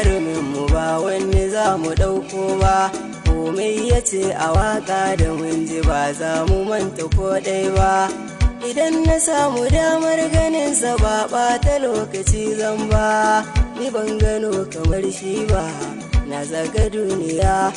jarumin mu ba wani za mu ɗauko ba, komai ya ce a waƙa da mun ji ba za mu manta ko ɗai ba. Idan na samu damar ganinsa ba ɓata lokaci zan ba, ni ban gano kamar shi ba na zaga duniya.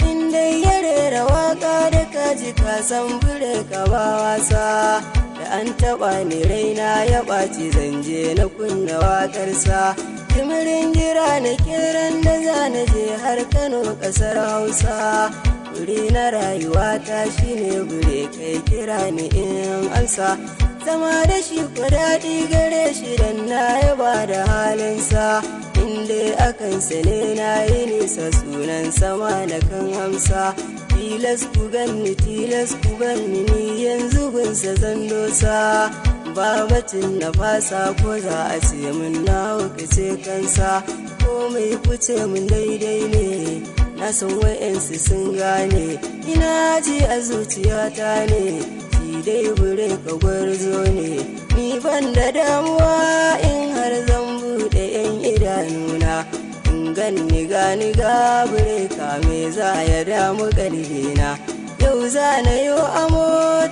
Inda ya rera waƙa da kaji ka san bure ka ba wasa, da an taɓa ni raina ya ɓaci zanje na kunna waƙarsa. Jimirin jira na kiran da za na je har Kano ƙasar Hausa, wuri na rayuwata shine gure kai kira ni in amsa. Zama da shi ko daɗi gare shi dan na yaba da halinsa, inda akansa ne na yi nisa sunan sama na kan amsa. Tilas ku ganni tilas ku ganni ni yanzu gunsa zan dosa, babacin na fasa ko za a ce min na hukace kansa. Komai kuce min daidai ne, na san wa'yansu sun gane, ina ji a zuciyata ne shi dai bure ka gwarzo ne. Ni ban da damuwa in har zan buɗe 'yan idanuna, in ganni gani ga bure ka me za ya damu ƙarfina. Yau za na yi amo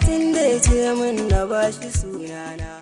tun da ya ce min na bashi sunana.